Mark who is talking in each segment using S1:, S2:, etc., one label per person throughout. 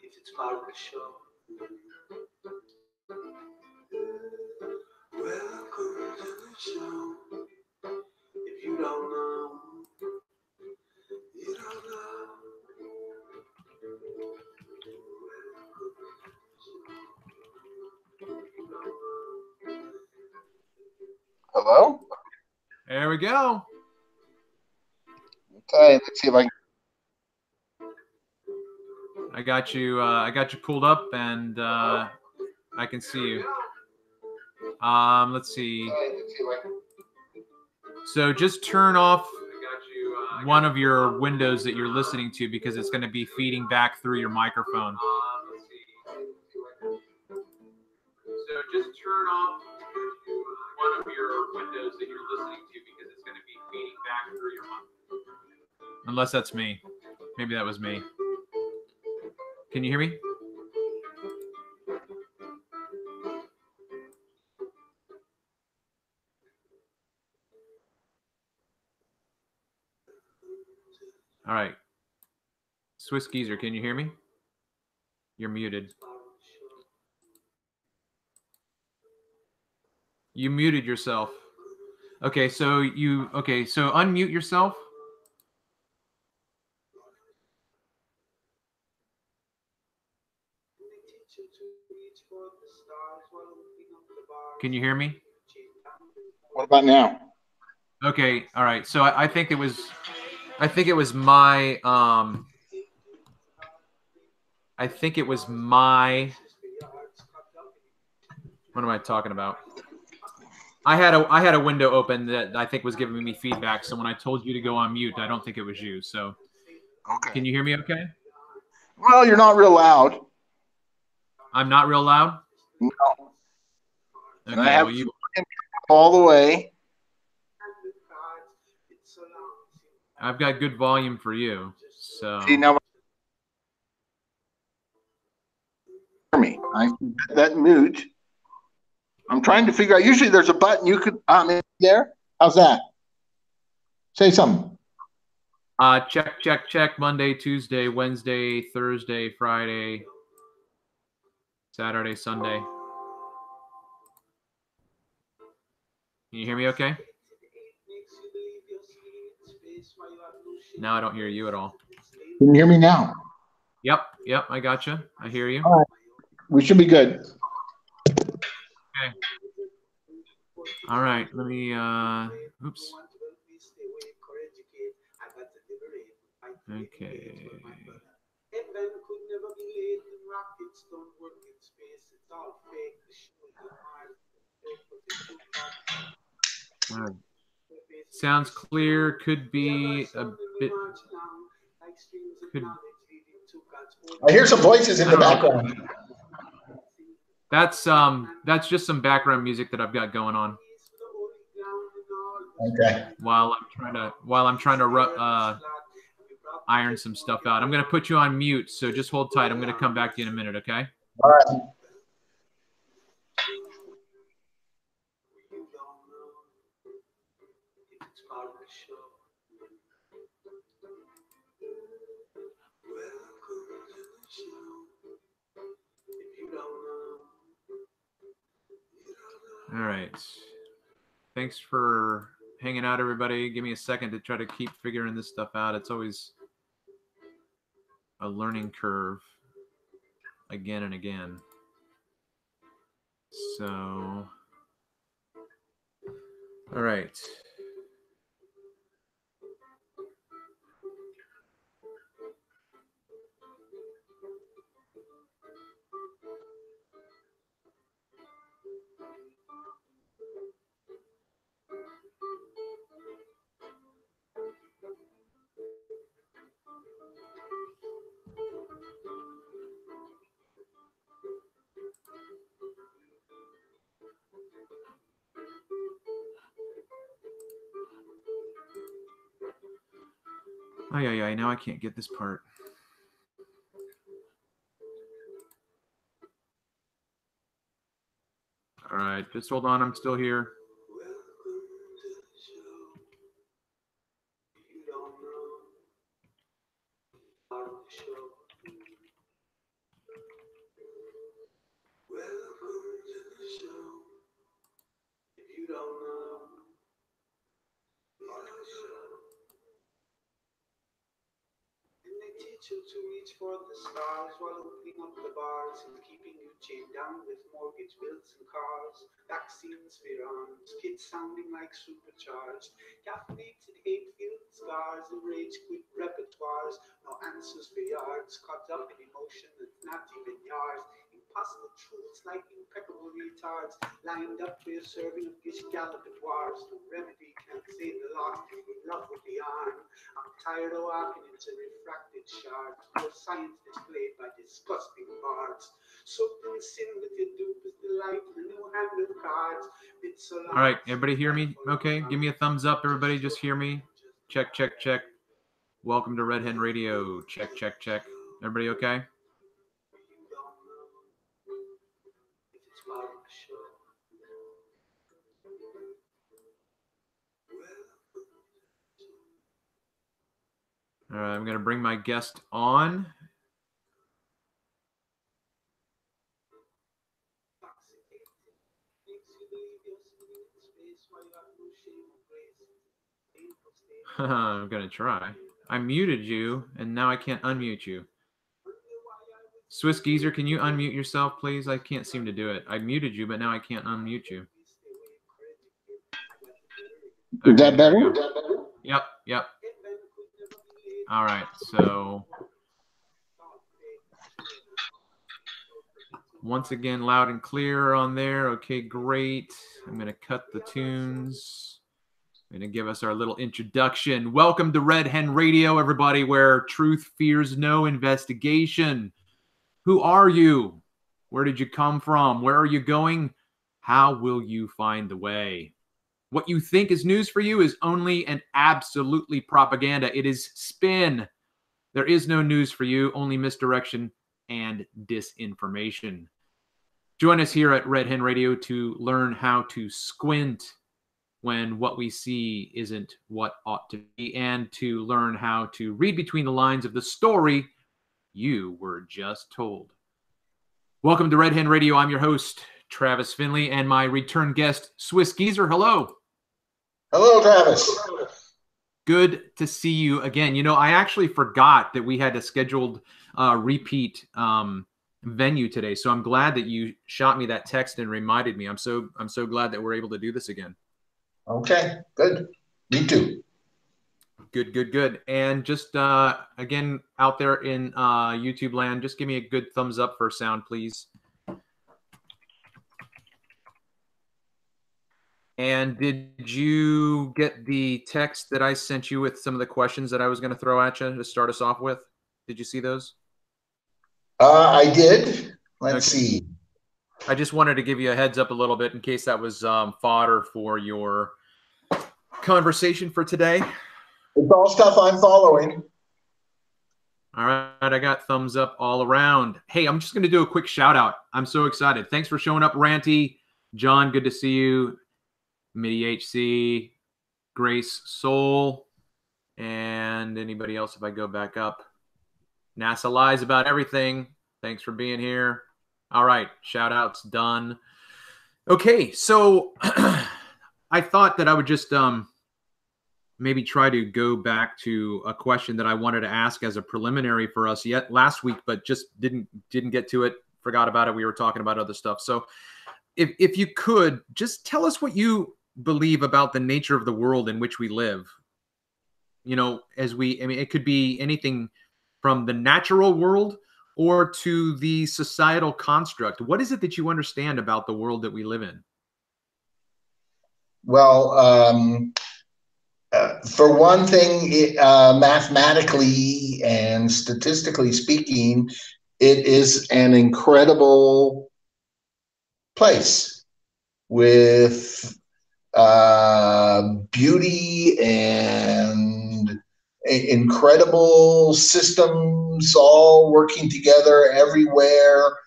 S1: if it's part of the show. Welcome to the show. If you don't know, you don't know.
S2: Hello?
S3: There we go.
S2: Okay, let's see if I can.
S3: I got you pulled up, and I can see you. Let's see. So just turn off one of your windows that you're listening to, because it's going to be feeding back through your microphone. So just turn off one of your windows that you're listening to, because it's going to be feeding back through your microphone. Unless that's me. Maybe that was me. Can you hear me? All right. Swiss Geezer, can you hear me? You're muted. You muted yourself. Okay, so unmute yourself. Can you hear me?
S2: What about now?
S3: Okay, all right. So I think it was my what am I talking about? I had a window open that I think was giving me feedback. So when I told you to go on mute, I don't think it was you. So
S2: Okay.
S3: can you hear me okay?
S2: Well, you're not real loud.
S3: I'm not real loud?
S2: No.
S3: Okay,
S2: And I have
S3: well,
S2: all the way.
S3: I've got good volume for you. So
S2: See, now hear me. I that mute. I'm trying to figure out. Usually there's a button you could in there. How's that? Say something.
S3: Check. Monday, Tuesday, Wednesday, Thursday, Friday, Saturday, Sunday. Can you hear me okay? Now I don't hear you at all.
S2: Can you hear me now?
S3: Yep, I got you. I hear you.
S2: All right. We should be good.
S3: Okay. All right, let me, oops. Okay. All right. Sounds clear. Could be a bit.
S2: I hear some voices in the background.
S3: That's just some background music that I've got going on.
S2: Okay.
S3: While I'm trying to iron some stuff out. I'm going to put you on mute, so just hold tight. I'm going to come back to you in a minute, okay?
S2: All right.
S3: All right. Thanks for hanging out, everybody. Give me a second to try to keep figuring this stuff out. It's always a learning curve again and again. So, all right. Now I can't get this part. All right, just hold on. I'm still here.
S1: don't know. You don't know. And they teach you to reach for the stars while opening up the bars and keeping you chained down with mortgage bills and cars. Vaccines for your arms, kids sounding like supercharged. Caffeinated hate-filled scars, enraged with repertoires. No answers for yards, caught up in emotion that's not even yours. Impossible truths like impeccable retards, lined up for your serving of gish galloping wars. No remedy can't save the lost, in love with the arm. I'm tired of walking into refracted shards, no science displayed by disgusting bards. Soaked in sin with your dubious delight, a new hand of cards.
S3: All right, everybody hear me? Okay, give me a thumbs up, everybody. Just hear me. Check, check, check. Welcome to Red Hen Radio. Check, check, check. Everybody okay? All right, I'm going to bring my guest on. I'm going to try. I muted you, and now I can't unmute you. Swiss Geezer, can you unmute yourself, please? I can't seem to do it. I muted you, but now I can't unmute you.
S2: Okay, is that better?
S3: Yep, yep. All right, so once again, loud and clear on there. Okay, great. I'm going to cut the tunes. I'm going to give us our little introduction. Welcome to Red Hen Radio, everybody, where truth fears no investigation. Who are you? Where did you come from? Where are you going? How will you find the way? What you think is news for you is only and absolutely propaganda. It is spin. There is no news for you, only misdirection and disinformation. Join us here at Red Hen Radio to learn how to squint when what we see isn't what ought to be, and to learn how to read between the lines of the story you were just told. Welcome to Red Hen Radio. I'm your host, Travis Finley, and my return guest, Swiss Geezer. Hello.
S2: Hello, Travis.
S3: Good to see you again. You know, I actually forgot that we had a scheduled repeat venue today, so I'm glad that you shot me that text and reminded me. I'm so glad that we're able to do this again.
S2: Okay, good. Me too.
S3: Good, good, good. And just again, out there in YouTube land, just give me a good thumbs up for sound, please. And did you get the text that I sent you with some of the questions that I was going to throw at you to start us off with? Did you see those?
S2: I did. Let's see.
S3: I just wanted to give you a heads up a little bit in case that was fodder for your conversation for today.
S2: It's all stuff I'm following.
S3: All right, I got thumbs up all around. Hey, I'm just going to do a quick shout out. I'm so excited. Thanks for showing up, Ranty. John, good to see you. Midi HC, Grace Soul, and anybody else if I go back up. NASA lies about everything. Thanks for being here. All right, shout outs done. Okay, so I thought that I would just maybe try to go back to a question that I wanted to ask as a preliminary for us yet last week, but just didn't get to it, forgot about it. We were talking about other stuff. So if you could just tell us what you believe about the nature of the world in which we live. You know, I mean, it could be anything from the natural world or to the societal construct. What is it that you understand about the world that we live in?
S2: Well, for one thing, mathematically and statistically speaking, it is an incredible place with beauty and incredible systems all working together everywhere.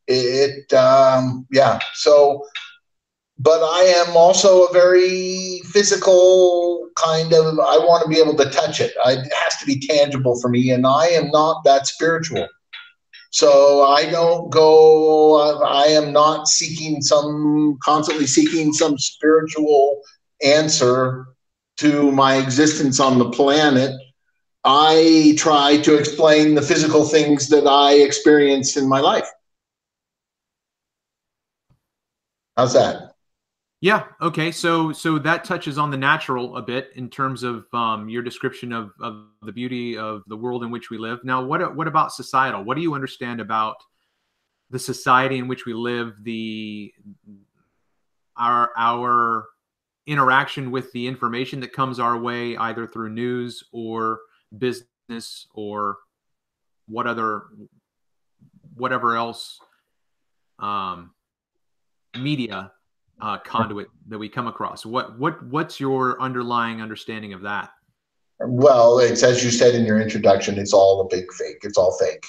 S2: Yeah. So, but I am also a very physical kind of, I want to be able to touch it. It has to be tangible for me, and I am not that spiritual. So I don't go, I am not constantly seeking some spiritual answer to my existence on the planet. I try to explain the physical things that I experience in my life. How's that?
S3: Yeah. Okay. So that touches on the natural a bit in terms of your description of the beauty of the world in which we live. Now, what about societal? What do you understand about the society in which we live? Our interaction with the information that comes our way, either through news or business or whatever else media conduit that we come across. What's your underlying understanding of that?
S2: Well, it's as you said in your introduction, it's all a big fake. It's all fake.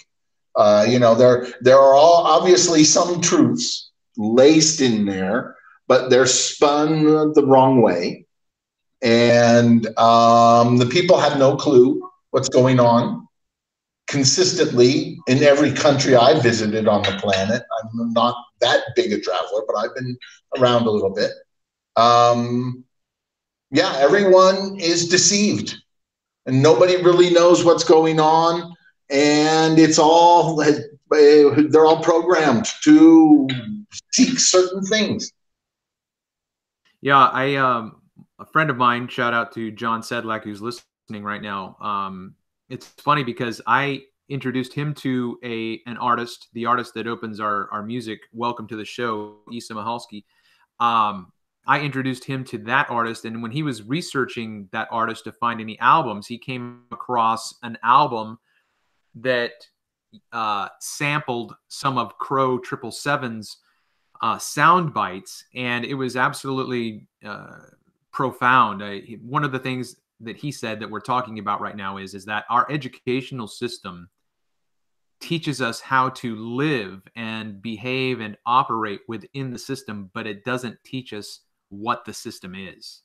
S2: There are all obviously some truths laced in there, but they're spun the wrong way, and the people have no clue what's going on consistently in every country I've visited on the planet. I'm not that big a traveler, but I've been around a little bit. Yeah, everyone is deceived and nobody really knows what's going on. And they're all programmed to seek certain things.
S3: Yeah, a friend of mine, shout out to John Sedlak, who's listening right now. It's funny because I introduced him to an artist, the artist that opens our music. Welcome to the show, Isa Mahalski. I introduced him to that artist, and when he was researching that artist to find any albums, he came across an album that sampled some of Crow 777's sound bites, and it was absolutely profound. One of the things that he said that we're talking about right now is that our educational system teaches us how to live and behave and operate within the system, but it doesn't teach us what the system is.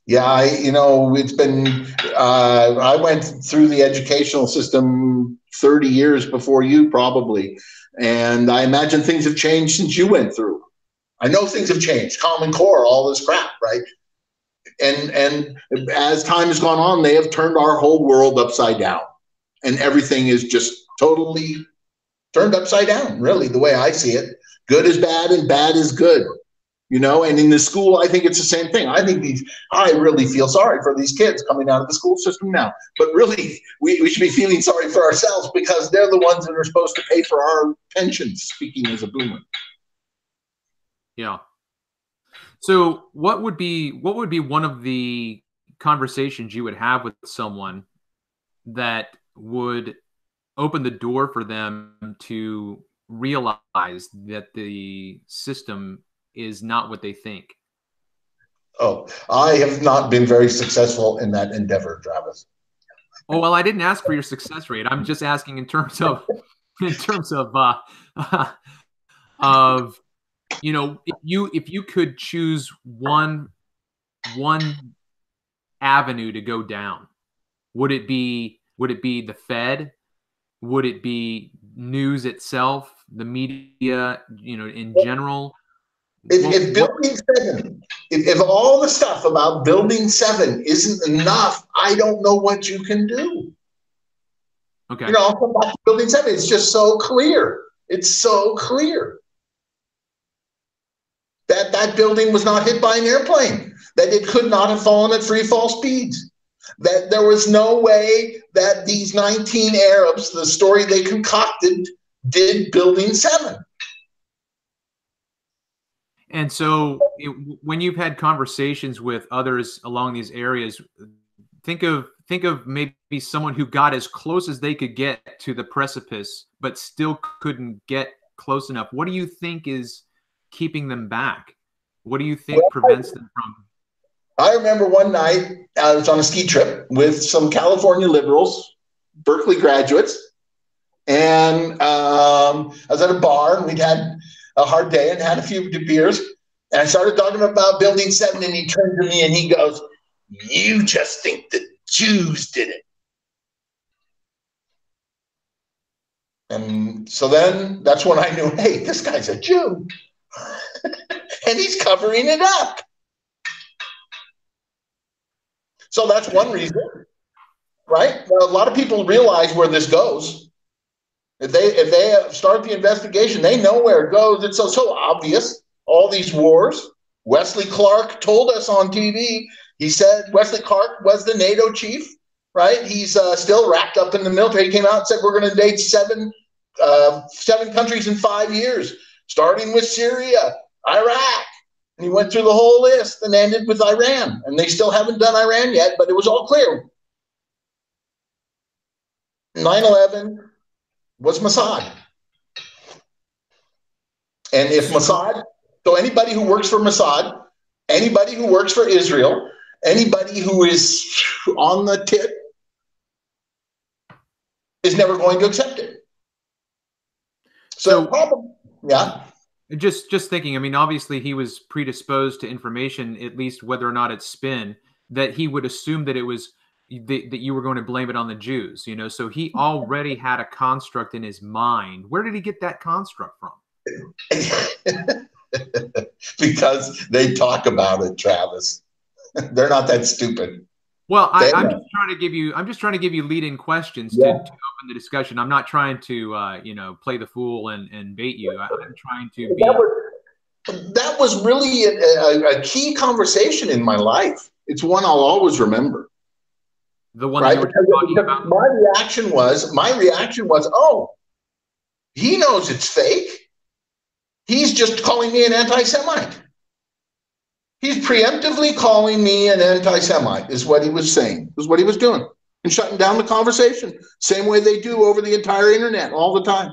S2: Yeah, it's been, I went through the educational system 30 years before you probably, and I imagine things have changed since you went through. I know things have changed, Common Core, all this crap, right? And as time has gone on, they have turned our whole world upside down, and everything is just totally turned upside down, really, the way I see it. Good is bad and bad is good. And in the school, I think it's the same thing. I really feel sorry for these kids coming out of the school system now. But really, we should be feeling sorry for ourselves because they're the ones that are supposed to pay for our pensions, speaking as a boomer.
S3: Yeah. So what would be one of the conversations you would have with someone that would open the door for them to realize that the system is not what they think?
S2: Oh, I have not been very successful in that endeavor, Travis.
S3: Oh, well, I didn't ask for your success rate. I'm just asking in terms of if you could choose one avenue to go down, would it be the Fed? Would it be news itself, the media, in general?
S2: If Building 7, if all the stuff about Building 7 isn't enough, I don't know what you can do.
S3: Okay.
S2: I'll come back to Building 7. It's just so clear. It's so clear that building was not hit by an airplane, that it could not have fallen at free fall speeds, that there was no way that these 19 Arabs, the story they concocted, did Building 7.
S3: And so when you've had conversations with others along these areas, think of maybe someone who got as close as they could get to the precipice, but still couldn't get close enough. What do you think is keeping them back? What do you think prevents them from?
S2: I remember one night I was on a ski trip with some California liberals, Berkeley graduates, and I was at a bar and we'd had a hard day and had a few beers. And I started talking about Building 7, and he turned to me and he goes, "You just think the Jews did it." And so then that's when I knew, hey, this guy's a Jew. And he's covering it up. So that's one reason, right? Well, a lot of people realize where this goes. If they start the investigation, they know where it goes. It's so obvious. All these wars. Wesley Clark told us on TV. He said Wesley Clark was the NATO chief, right? He's still wrapped up in the military. He came out and said we're going to invade seven countries in 5 years, starting with Syria, Iraq. And he went through the whole list and ended with Iran. And they still haven't done Iran yet, but it was all clear. 9/11 was Mossad. And if Mossad, so anybody who works for Mossad, anybody who works for Israel, anybody who is on the tip is never going to accept it. So problem, yeah.
S3: Just thinking, I mean, obviously he was predisposed to information, at least whether or not it's spin, that he would assume that it was that you were going to blame it on the Jews, you know. So he already had a construct in his mind. Where did he get that construct from?
S2: Because they talk about it, Travis. They're not that stupid.
S3: Well, I'm just trying to give you lead-in questions to open the discussion. I'm not trying to play the fool and bait you. I'm trying to be.
S2: That was really a key conversation in my life. It's one I'll always remember.
S3: The one that you were talking about.
S2: My reaction was, oh, he knows it's fake. He's just calling me an anti-Semite. He's preemptively calling me an anti-Semite, is what he was saying, is what he was doing, and shutting down the conversation, same way they do over the entire internet all the time.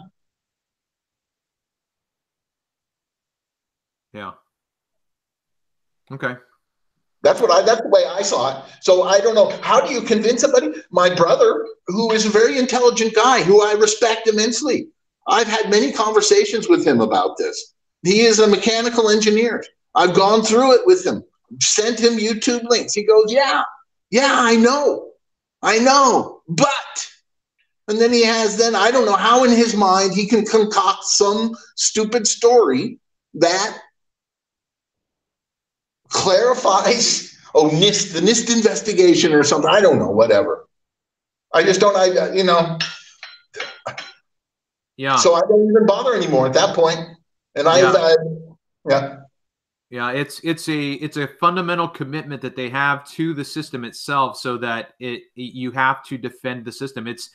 S3: Yeah. Okay.
S2: That's the way I saw it. So I don't know. How do you convince somebody? My brother, who is a very intelligent guy, who I respect immensely, I've had many conversations with him about this. He is a mechanical engineer. I've gone through it with him, sent him YouTube links. He goes, yeah, I know. But, and then I don't know how in his mind he can concoct some stupid story that clarifies, the NIST investigation or something. I don't know, whatever. I just don't,
S3: yeah.
S2: So I don't even bother anymore at that point. And
S3: yeah, it's a fundamental commitment that they have to the system itself, so that you have to defend the system. It's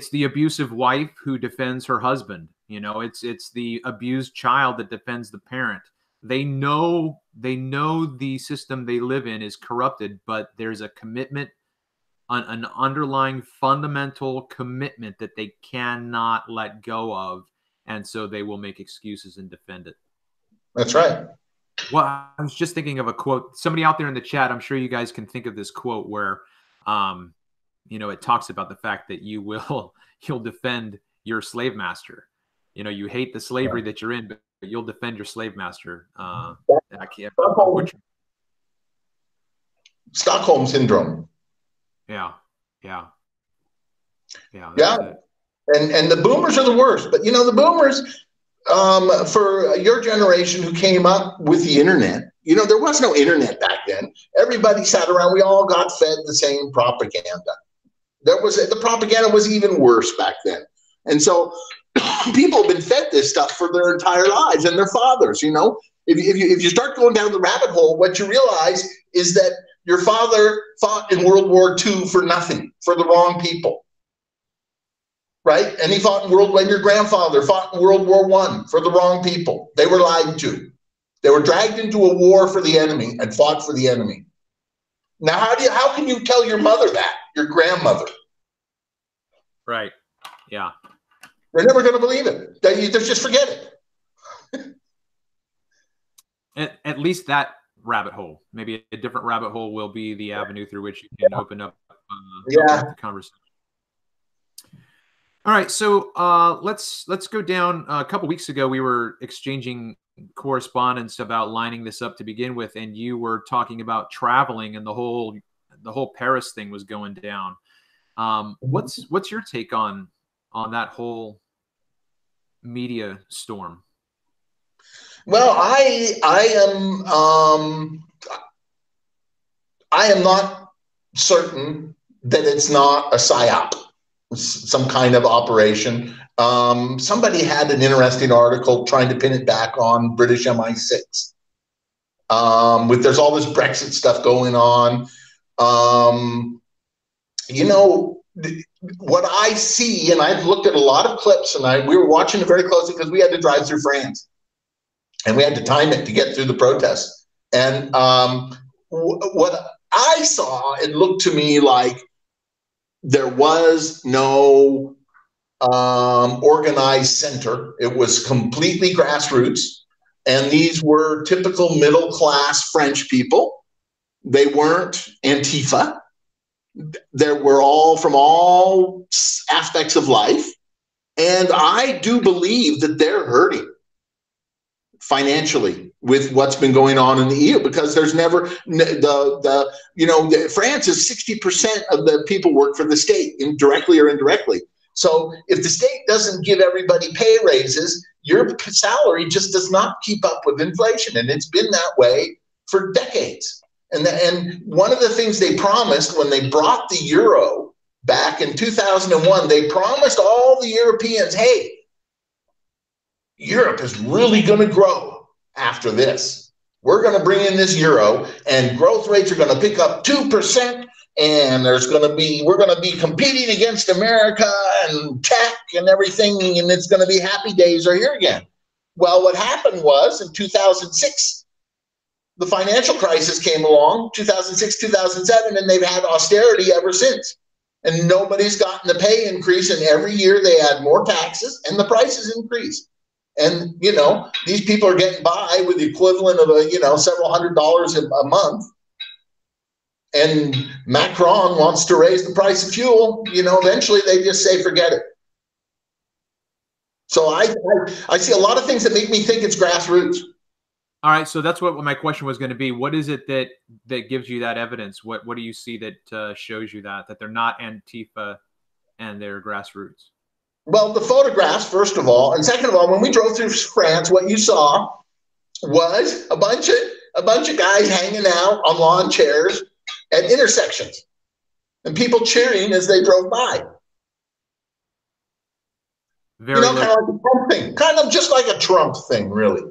S3: the abusive wife who defends her husband. You know, it's the abused child that defends the parent. They know the system they live in is corrupted, but there's a commitment, an underlying fundamental commitment that they cannot let go of, and so they will make excuses and defend it.
S2: That's right.
S3: Well, I was just thinking of a quote. Somebody out there in the chat, I'm sure you guys can think of this quote where, it talks about the fact that you'll defend your slave master. You know, you hate the slavery that you're in, but you'll defend your slave master.
S2: Stockholm syndrome.
S3: Yeah.
S2: And the boomers are the worst. But the boomers, for your generation who came up with the internet, there was no internet back then. Everybody sat around. We all got fed the same propaganda. The propaganda was even worse back then. And so people have been fed this stuff for their entire lives, and their fathers, if you start going down the rabbit hole, what you realize is that your father fought in World War II for nothing, for the wrong people. Right? And he fought in your grandfather fought in World War I for the wrong people. They were lied to. They were dragged into a war for the enemy and fought for the enemy. Now, how can you tell your mother that, your grandmother?
S3: Right. Yeah.
S2: They're never going to believe it. They just forget it.
S3: At least that rabbit hole. Maybe a different rabbit hole will be the avenue through which you can open up the conversation. All right, so let's go down. A couple weeks ago, we were exchanging correspondence about lining this up to begin with, and you were talking about traveling, and the whole Paris thing was going down. What's your take on that whole media storm?
S2: Well, I am not certain that it's not a psyop, some kind of operation. Somebody had an interesting article trying to pin it back on British MI6. There's all this Brexit stuff going on. What I see, and I've looked at a lot of clips, and we were watching it very closely because we had to drive through France, and we had to time it to get through the protests. And what I saw, it looked to me like there was no organized center. It was completely grassroots. And these were typical middle-class French people. They weren't Antifa. They were all from all aspects of life. And I do believe that they're hurting financially with what's been going on in the EU, because there's never France is 60% of the people work for the state, directly or indirectly. So if the state doesn't give everybody pay raises, your salary just does not keep up with inflation. And it's been that way for decades. And one of the things they promised when they brought the euro back in 2001, they promised all the Europeans, hey, Europe is really going to grow after this. We're going to bring in this euro, and growth rates are going to pick up 2%. And we're going to be competing against America and tech and everything, and it's going to be happy days are here again. Well, what happened was in 2006, the financial crisis came along, 2006, 2007, and they've had austerity ever since. And nobody's gotten the pay increase, and every year they add more taxes and the prices increase. And, these people are getting by with the equivalent of several $100s a month. And Macron wants to raise the price of fuel, eventually they just say, forget it. So I see a lot of things that make me think it's grassroots.
S3: All right, so that's what my question was going to be. What is it that gives you that evidence? What do you see that shows you that they're not Antifa and they're grassroots?
S2: Well, the photographs, first of all, and second of all, when we drove through France, what you saw was a bunch of guys hanging out on lawn chairs at intersections, and people cheering as they drove by. Kind of like a Trump thing, kind of just like a Trump thing, really.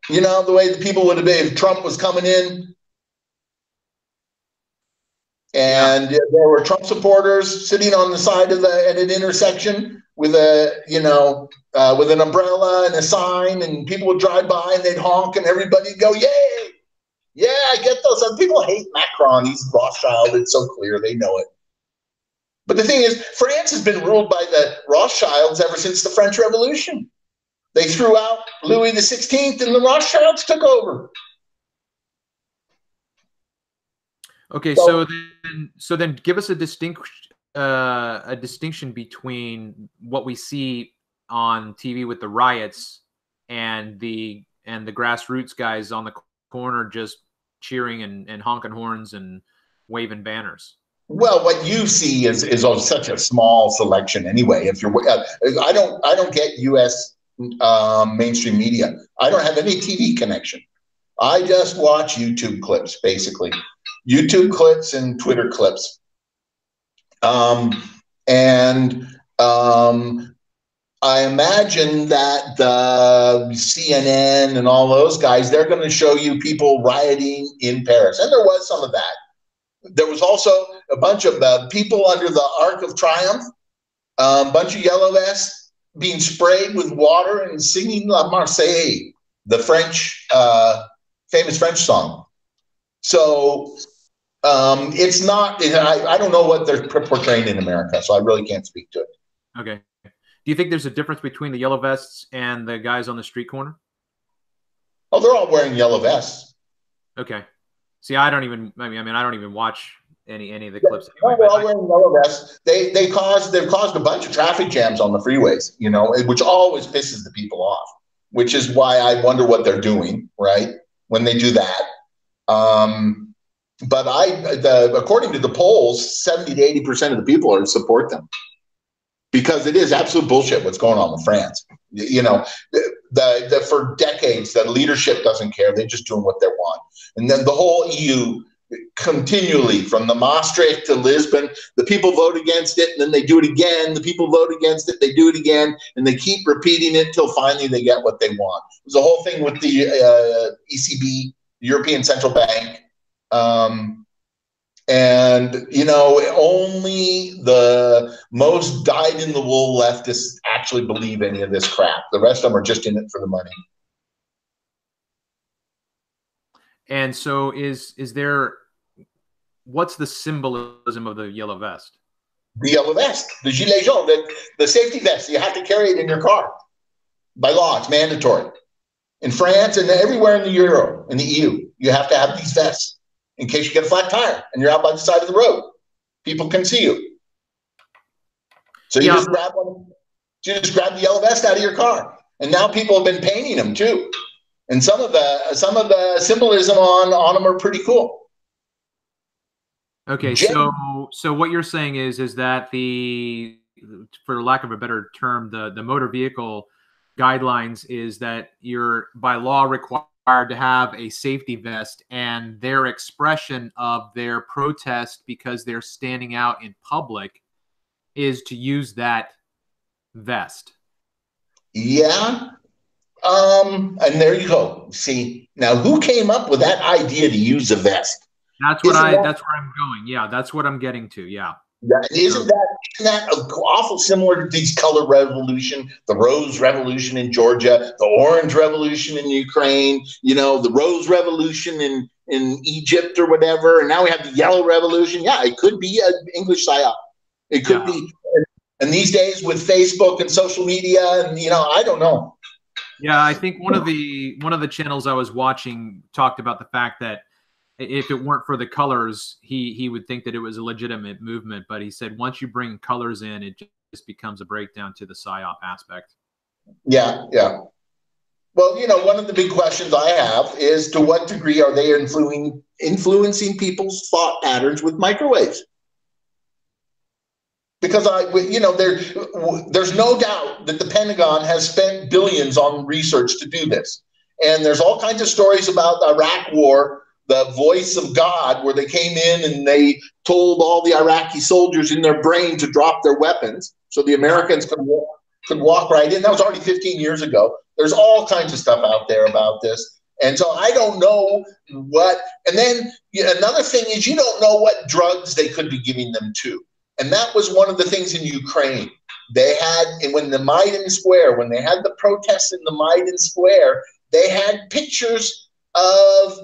S2: The way the people would have been if Trump was coming in, and there were Trump supporters sitting on the side of at an intersection with with an umbrella and a sign, and people would drive by and they'd honk, and everybody'd go, "Yay! Yeah, I get those." Some people hate Macron. He's Rothschild. It's so clear. They know it. But the thing is, France has been ruled by the Rothschilds ever since the French Revolution. They threw out Louis XVI, and the Rothschilds took over.
S3: Okay, so then give us a distinction between what we see on TV with the riots and the grassroots guys on the corner just cheering and honking horns and waving banners.
S2: Well, what you see is such a small selection anyway. If you're, I don't get U.S. Mainstream media. I don't have any TV connection. I just watch YouTube clips, basically. YouTube clips and Twitter clips. I imagine that the CNN and all those guys, they're going to show you people rioting in Paris. And there was some of that. There was also a bunch of people under the Arc of Triumph, a bunch of yellow vests being sprayed with water and singing La Marseillaise, the French, famous French song. So it's not, I don't know what they're portraying in America, so I really can't speak to it.
S3: Okay. Do you think there's a difference between the yellow vests and the guys on the street corner?
S2: Oh, they're all wearing yellow vests.
S3: Okay. See, I don't even watch any of the clips.
S2: Anyway, they're all wearing yellow vests. They've caused a bunch of traffic jams on the freeways, which always pisses the people off, which is why I wonder what they're doing, right, when they do that. But according to the polls, 70 to 80% of the people support them. because it is absolute bullshit what's going on with France. You know, for decades, the leadership doesn't care. They're just doing what they want. And then the whole EU continually, from the Maastricht to Lisbon, the people vote against it, and then they do it again. The people vote against it, they do it again, and they keep repeating it till finally they get what they want. There's a whole thing with the ECB, European Central Bank. And, you know, only the most dyed-in-the-wool leftists actually believe any of this crap. The rest of them are just in it for the money.
S3: And so is there, what's the symbolism of the yellow vest?
S2: The yellow vest, the gilet jaune, the safety vest. You have to carry it in your car. By law, it's mandatory. In France and everywhere in the EU, you have to have these vests in case you get a flat tire and you're out by the side of the road. People can see you. So you just grab one. You just grab the yellow vest out of your car. And now people have been painting them too. And some of the symbolism on them are pretty cool.
S3: Okay, so what you're saying is that the, for lack of a better term, the motor vehicle guidelines is that you're by law required to have a safety vest, and their expression of their protest because they're standing out in public is to use that vest.
S2: Yeah. And there you go. See, now who came up with that idea to use a vest?
S3: That's where I'm going. Yeah, that's what I'm getting to. Yeah.
S2: Isn't that awful similar to these color revolution, the rose revolution in Georgia, the orange revolution in Ukraine, you know, the rose revolution in Egypt or whatever, and now we have the yellow revolution. Yeah, it could be an English psyop. It could be. And these days with Facebook and social media, and you know, I don't know.
S3: Yeah, I think one of the channels I was watching talked about the fact that if it weren't for the colors, he would think that it was a legitimate movement. But he said once you bring colors in, it just becomes a breakdown to the PSYOP aspect.
S2: Yeah, yeah. Well, you know, one of the big questions I have is to what degree are they influencing people's thought patterns with microwaves? Because there's no doubt that the Pentagon has spent billions on research to do this. And there's all kinds of stories about the Iraq War, the voice of God, where they came in and they told all the Iraqi soldiers in their brain to drop their weapons so the Americans could walk right in. That was already 15 years ago. There's all kinds of stuff out there about this. And so I don't know what, and then another thing is you don't know what drugs they could be giving them to. And that was one of the things in Ukraine. They had, and when the Maidan Square, when they had the protests in the Maidan Square, they had pictures of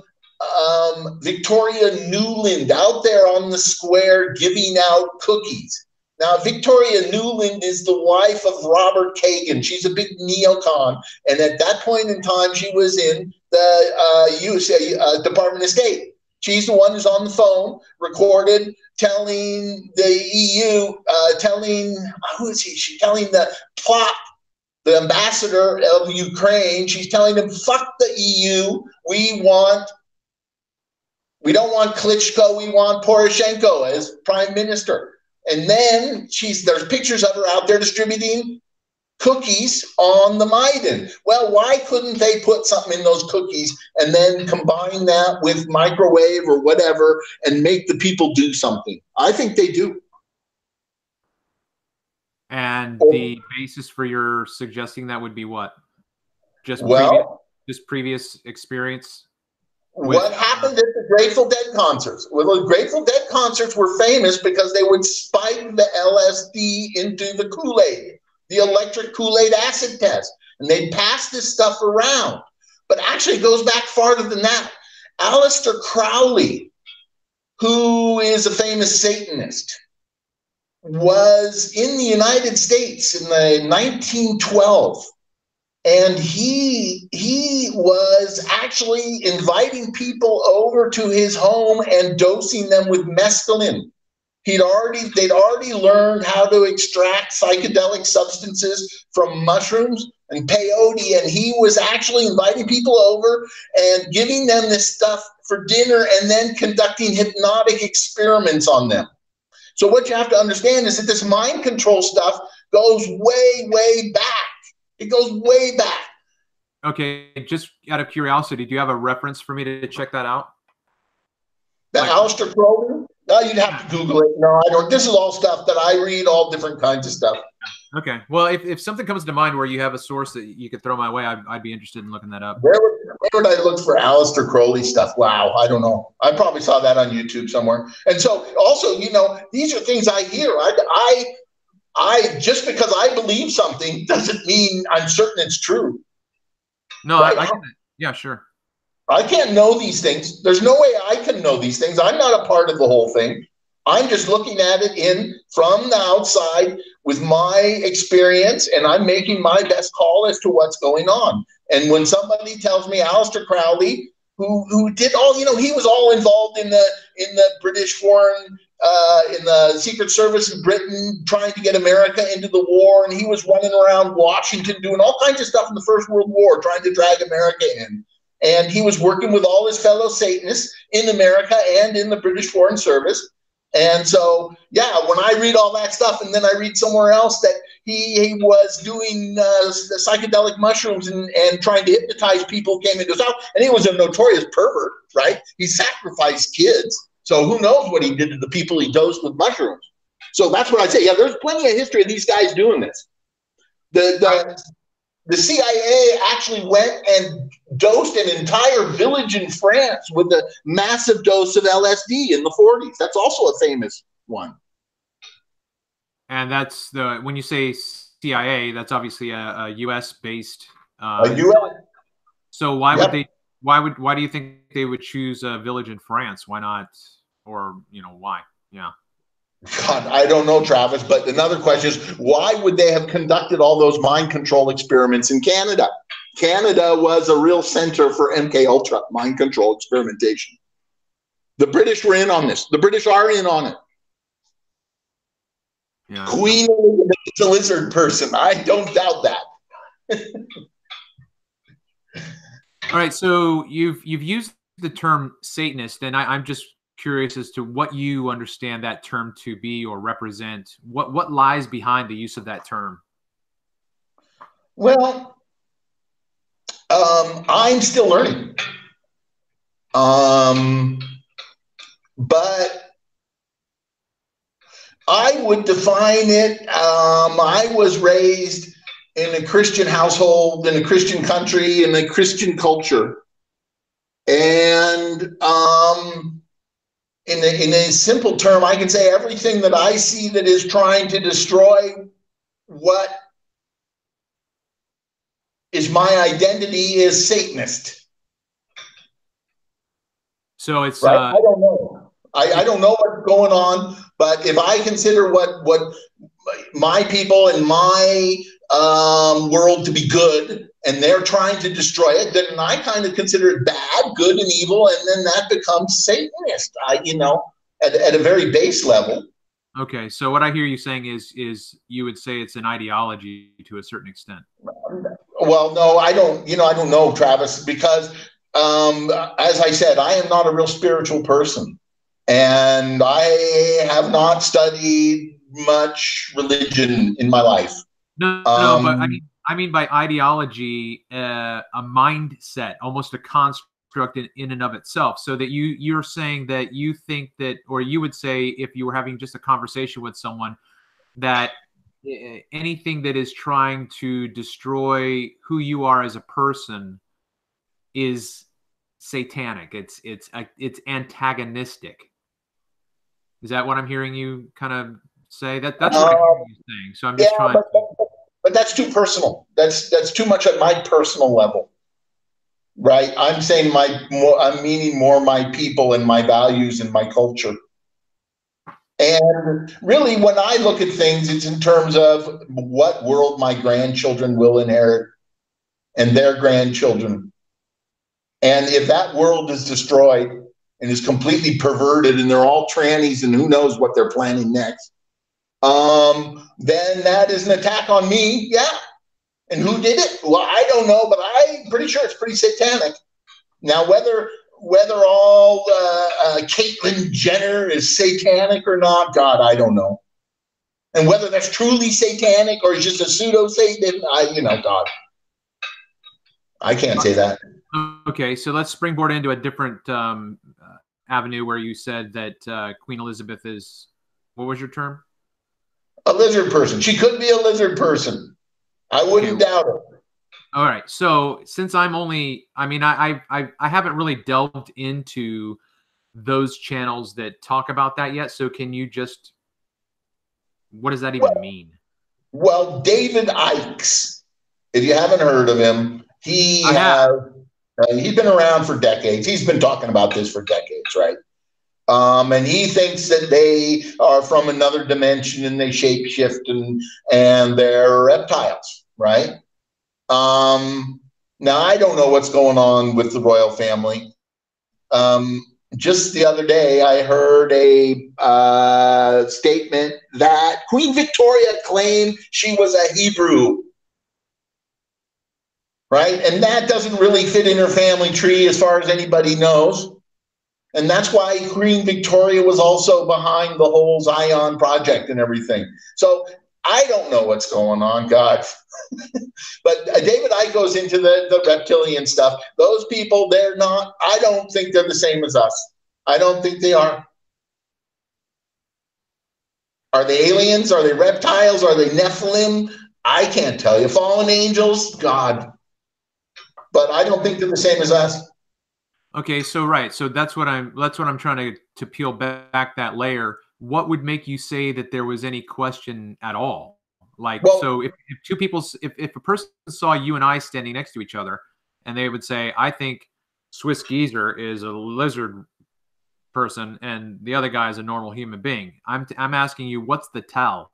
S2: Victoria Nuland out there on the square giving out cookies. Now, Victoria Nuland is the wife of Robert Kagan. She's a big neocon. And at that point in time, she was in the USA Department of State. She's the one who's on the phone, recorded, telling the EU, who is he? She's telling the plot, the ambassador of Ukraine. She's telling him, fuck the EU. We don't want Klitschko. We want Poroshenko as prime minister. And then there's pictures of her out there distributing cookies on the Maidan. Well, why couldn't they put something in those cookies and then combine that with microwave or whatever and make the people do something? I think they do.
S3: And the basis for your suggesting that would be what? Just previous experience?
S2: What happened at the Grateful Dead concerts? Well, the Grateful Dead concerts were famous because they would spike the LSD into the Kool-Aid, the electric Kool-Aid acid test, and they'd pass this stuff around. But actually it goes back farther than that. Aleister Crowley, who is a famous Satanist, was in the United States in the 1912. And he was actually inviting people over to his home and dosing them with mescaline. They'd already learned how to extract psychedelic substances from mushrooms and peyote, and he was actually inviting people over and giving them this stuff for dinner and then conducting hypnotic experiments on them. So what you have to understand is that this mind control stuff goes way, way back. It goes way back.
S3: Okay, just out of curiosity, do you have a reference for me to check that out?
S2: The Aleister Crowley? No, you'd have to Google it. No, I don't. This is all stuff that I read, all different kinds of stuff.
S3: Okay. Well, if something comes to mind where you have a source that you could throw my way, I'd be interested in looking that up.
S2: Where would I look for Aleister Crowley stuff? Wow, I don't know. I probably saw that on YouTube somewhere. And so also, these are things I hear. I just because I believe something doesn't mean I'm certain it's true.
S3: No,
S2: right?
S3: I get it. Yeah, sure.
S2: I can't know these things. There's no way I can know these things. I'm not a part of the whole thing. I'm just looking at it from the outside with my experience, and I'm making my best call as to what's going on. And when somebody tells me Aleister Crowley, who did all, he was all involved in the British foreign, in the Secret Service in Britain, trying to get America into the war, and he was running around Washington doing all kinds of stuff in the First World War, trying to drag America in. And he was working with all his fellow Satanists in America and in the British Foreign Service. And so, yeah, when I read all that stuff, and then I read somewhere else that he was doing the psychedelic mushrooms and trying to hypnotize people who came into his house, and he was a notorious pervert, right? He sacrificed kids. So who knows what he did to the people he dosed with mushrooms. So that's what I say. Yeah, there's plenty of history of these guys doing this. The CIA actually went and dosed an entire village in France with a massive dose of LSD in the 40s. That's also a famous one.
S3: And that's when you say CIA, that's obviously a U.S. based.
S2: U.S.
S3: So why would they? Why do you think they would choose a village in France? Why not? Or why? Yeah.
S2: God, I don't know, Travis, but another question is, why would they have conducted all those mind control experiments in Canada? Canada was a real center for MK Ultra mind control experimentation. The British were in on this. The British are in on it. Yeah. Queen Elizabeth is a lizard person. I don't doubt that.
S3: All right, so you've used the term Satanist, and I'm just curious as to what you understand that term to be or represent. What lies behind the use of that term?
S2: Well, I'm still learning. But I would define it. I was raised in a Christian household, in a Christian country, in a Christian culture. And in a simple term, I can say everything that I see that is trying to destroy what is my identity is Satanist.
S3: So it's
S2: right? I don't know. I don't know what's going on, but if I consider what my people and my world to be good, and they're trying to destroy it, then I kind of consider it bad, good, and evil, and then that becomes Satanist. At a very base level.
S3: Okay, so what I hear you saying is you would say it's an ideology to a certain extent.
S2: Well, no, I don't. I don't know, Travis, because as I said, I am not a real spiritual person, and I have not studied much religion in my life.
S3: No, but I mean by ideology, a mindset, almost a construct in and of itself. So that you're saying that you think that, or you would say if you were having just a conversation with someone, that anything that is trying to destroy who you are as a person is satanic. It's antagonistic. Is that what I'm hearing you kind of say? That's what I'm hearing you saying. So I'm just trying.
S2: But that's too personal. That's too much at my personal level, right? I'm saying I'm meaning more my people and my values and my culture. And really, when I look at things, it's in terms of what world my grandchildren will inherit and their grandchildren. And if that world is destroyed and is completely perverted and they're all trannies and who knows what they're planning next, then that is an attack on me. Yeah. And who did it? Well, I don't know, but I'm pretty sure it's pretty satanic. Now, whether all Caitlyn Jenner is satanic or not, God, I don't know. And whether that's truly satanic or just a pseudo-Satan, God, I can't say that.
S3: Okay, so let's springboard into a different avenue where you said that Queen Elizabeth is, what was your term?
S2: A lizard person. She could be a lizard person. I wouldn't doubt it.
S3: All right. So since I haven't really delved into those channels that talk about that yet. So can you just, what does that even mean?
S2: Well, David Icke, if you haven't heard of him, he's been around for decades. He's been talking about this for decades, right? And he thinks that they are from another dimension and they shapeshift and they're reptiles, right? Now, I don't know what's going on with the royal family. Just the other day, I heard a statement that Queen Victoria claimed she was a Hebrew, right? And that doesn't really fit in her family tree as far as anybody knows. And that's why Queen Victoria was also behind the whole Zion project and everything. So I don't know what's going on, God. But David Icke goes into the reptilian stuff. Those people, I don't think they're the same as us. I don't think they are. Are they aliens? Are they reptiles? Are they Nephilim? I can't tell you. Fallen angels? God. But I don't think they're the same as us.
S3: Okay, so so that's what I'm trying to peel back that layer. What would make you say that there was any question at all? So if two people, if a person saw you and I standing next to each other, and they would say, "I think Swiss Geezer is a lizard person, and the other guy is a normal human being," I'm asking you, what's the tell?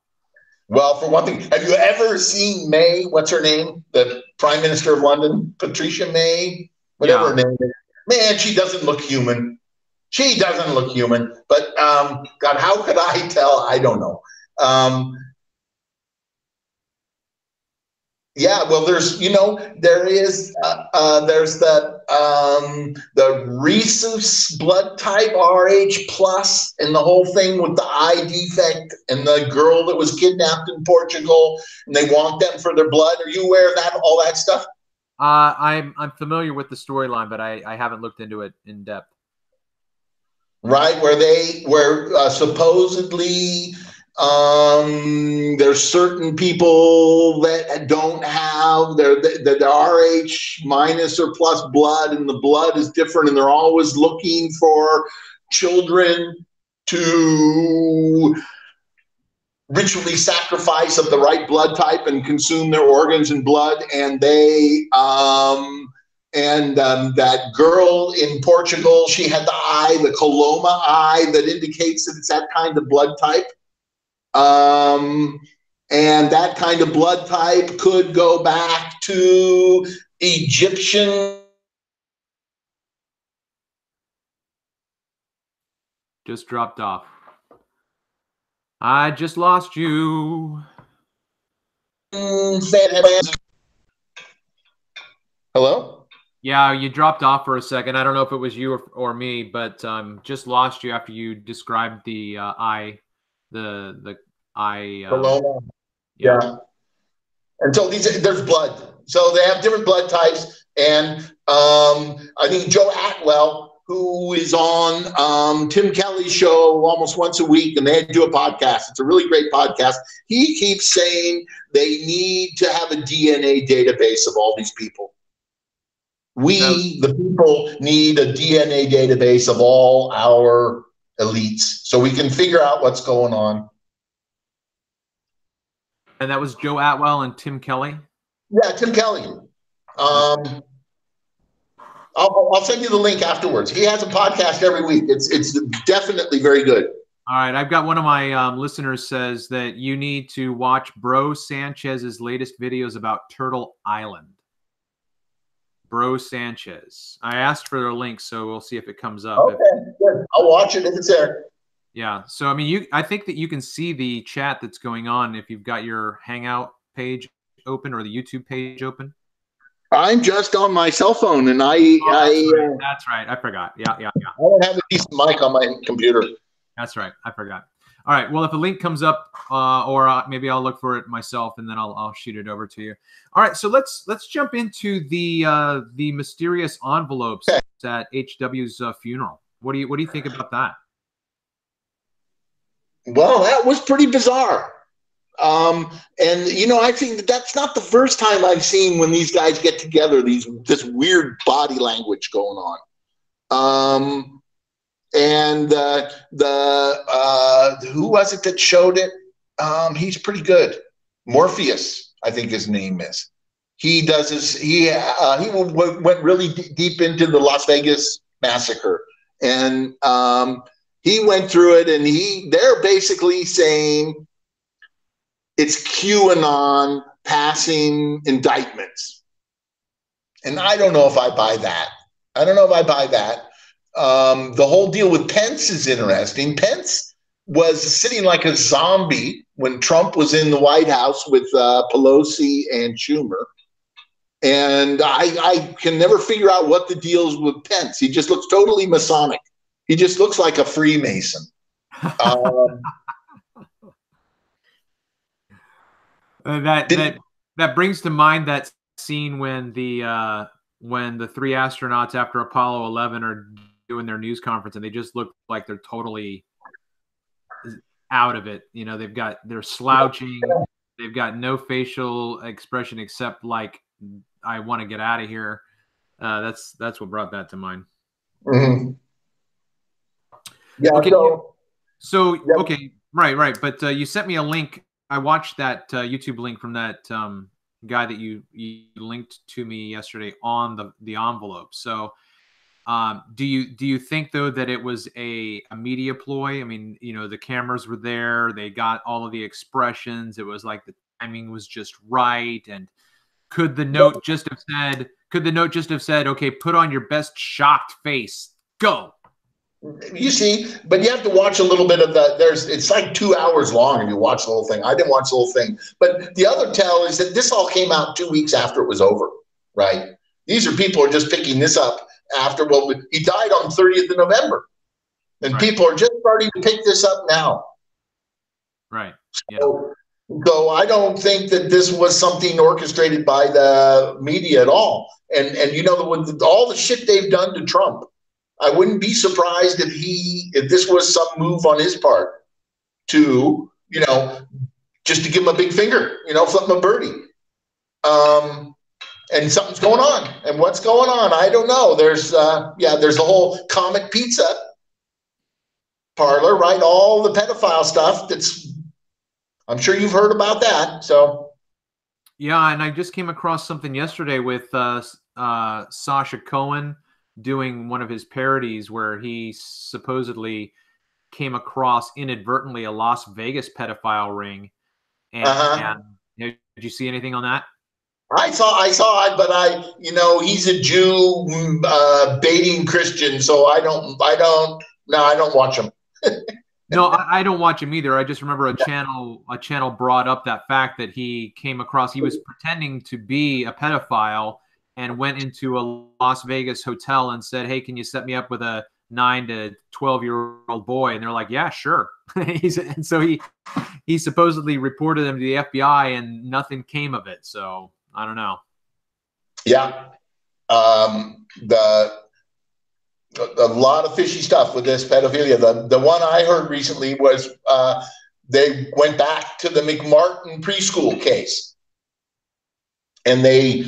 S2: Well, for one thing, have you ever seen May? What's her name? The Prime Minister of London, Patricia May, whatever her name is. Man, she doesn't look human. She doesn't look human. But God, how could I tell? I don't know. Yeah, well, there's the rhesus blood type RH plus, and the whole thing with the eye defect and the girl that was kidnapped in Portugal, and they want them for their blood. Are you aware of that? All that stuff?
S3: I'm familiar with the storyline, but I haven't looked into it in depth.
S2: Right, where supposedly there's certain people that don't have the RH minus or plus blood, and the blood is different, and they're always looking for children to ritually sacrifice of the right blood type and consume their organs and blood, and that girl in Portugal, she had the coloma eye that indicates that it's that kind of blood type. And that kind of blood type could go back to Egyptian.
S3: Just dropped off. I just lost you.
S2: Hello?
S3: Yeah, you dropped off for a second. I don't know if it was you or me, but just lost you after you described the eye, the eye.
S2: Yeah. And so there's blood. So they have different blood types. And I think Joe Atwell, who is on Tim Kelly's show almost once a week, and they do a podcast. It's a really great podcast. He keeps saying they need to have a DNA database of all these people. The people, need a DNA database of all our elites so we can figure out what's going on.
S3: And that was Joe Atwell and Tim Kelly?
S2: Yeah, Tim Kelly. I'll send you the link afterwards. He has a podcast every week. It's definitely very good.
S3: All right. I've got one of my listeners says that you need to watch Bro Sanchez's latest videos about Turtle Island. Bro Sanchez. I asked for their link, so we'll see if it comes up.
S2: Okay, good. I'll watch it if it's there.
S3: Yeah. So, I mean, I think that you can see the chat that's going on if you've got your Hangout page open or the YouTube page open.
S2: I'm just on my cell phone, and
S3: that's right. I forgot. Yeah.
S2: I don't have a decent mic on my computer.
S3: That's right. I forgot. All right. Well, if a link comes up, or maybe I'll look for it myself, and then I'll shoot it over to you. All right. So let's jump into the mysterious envelopes at HW's funeral. What do you think about that?
S2: Well, that was pretty bizarre. And I think that's not the first time I've seen when these guys get together, this weird body language going on. And who was it that showed it? He's pretty good. Morpheus, I think his name is. He does his. He went really deep into the Las Vegas massacre, and he went through it, and they're basically saying it's QAnon passing indictments, and I don't know if I buy that. The whole deal with Pence is interesting. Pence was sitting like a zombie when Trump was in the White House with Pelosi and Schumer. And I can never figure out what the deal is with Pence. He just looks totally Masonic. He just looks like a Freemason.
S3: That brings to mind that scene when the three astronauts after Apollo 11 are doing their news conference, and they just look like they're totally out of it. They're slouching. They've got no facial expression except like, I want to get out of here. That's what brought that to mind.
S2: Mm-hmm. Yeah.
S3: Okay. So
S2: yeah.
S3: Okay. Right. But you sent me a link. I watched that YouTube link from that guy that you linked to me yesterday on the envelope. So do you think though that it was a media ploy? I mean, the cameras were there, they got all of the expressions, it was like the timing was just right, and could the note just have said, okay, put on your best shocked face, go?
S2: You see, but you have to watch a little bit of that. It's like 2 hours long if you watch the whole thing. I didn't watch the whole thing. But the other tell is that this all came out 2 weeks after it was over, right? These are people who are just picking this up after, he died on the 30th of November. And
S3: right.
S2: People are just starting to pick this up now.
S3: Right. Yeah.
S2: So I don't think that this was something orchestrated by the media at all. And with all the shit they've done to Trump, I wouldn't be surprised if this was some move on his part to, just to give him a big finger, flip him a birdie. And something's going on. And what's going on? I don't know. There's a whole Comet Pizza parlor, right? All the pedophile stuff I'm sure you've heard about that. So.
S3: Yeah, and I just came across something yesterday with Sasha Cohen doing one of his parodies where he supposedly came across inadvertently a Las Vegas pedophile ring. And did you see anything on that?
S2: I saw it, but he's a Jew baiting Christian, so I don't watch him.
S3: No, I don't watch him either. I just remember a channel brought up that fact that he was pretending to be a pedophile and went into a Las Vegas hotel and said, "Hey, can you set me up with a 9 to 12-year-old boy?" And they're like, "Yeah, sure." And so he supposedly reported him to the FBI, and nothing came of it. So I don't know.
S2: Yeah, a lot of fishy stuff with this pedophilia. The one I heard recently was they went back to the McMartin preschool case, and the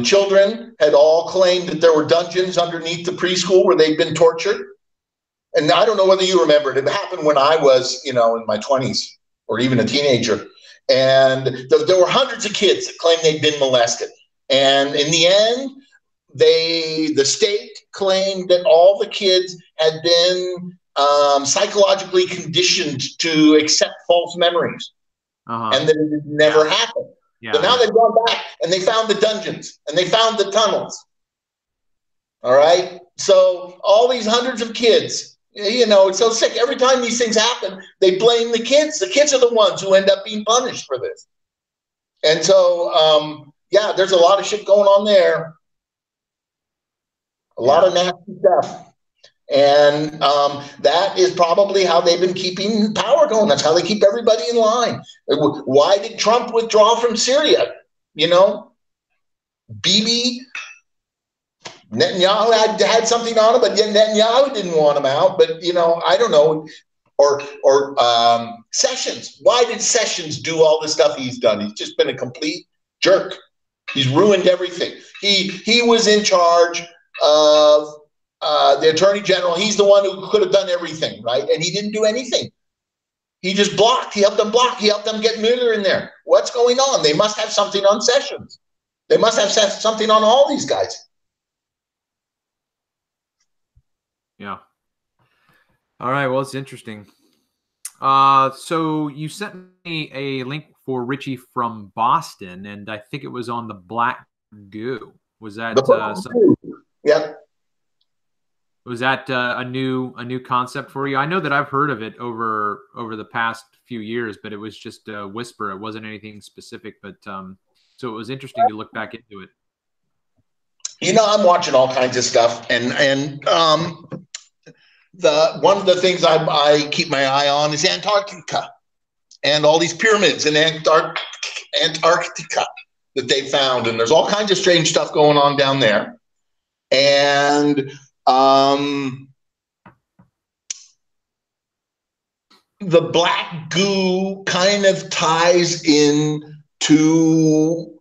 S2: children had all claimed that there were dungeons underneath the preschool where they'd been tortured. And I don't know whether you remember it. It happened when I was, in my 20s or even a teenager. And there were hundreds of kids that claimed they'd been molested. And in the end, the state claimed that all the kids had been psychologically conditioned to accept false memories, and that it never happened.
S3: Yeah.
S2: So now they've gone back and they found the dungeons and they found the tunnels. All right. So all these hundreds of kids, it's so sick. Every time these things happen, they blame the kids. The kids are the ones who end up being punished for this. And so, there's a lot of shit going on there. A lot of nasty stuff. And that is probably how they've been keeping power going. That's how they keep everybody in line. Why did Trump withdraw from Syria? You know, Bibi, Netanyahu had something on him, but yet Netanyahu didn't want him out. But, you know, I don't know. Or Sessions. Why did Sessions do all the stuff he's done? He's just been a complete jerk. He's ruined everything. He was in charge of the Attorney General. He's the one who could have done everything, right? And he didn't do anything. He just blocked. He helped them block. He helped them get Mueller in there. What's going on? They must have something on Sessions. They must have something on all these guys.
S3: Yeah. All right. Well, it's interesting. So you sent me a link for Richie from Boston, and I think it was on the Black Goo. Was that
S2: yeah?
S3: Was that a new concept for you? I know that I've heard of it over the past few years, but it was just a whisper. It wasn't anything specific, but so it was interesting to look back into it.
S2: You know, I'm watching all kinds of stuff, and one of the things I keep my eye on is Antarctica and all these pyramids in Antarctica that they found, and there's all kinds of strange stuff going on down there. And the Black Goo kind of ties in to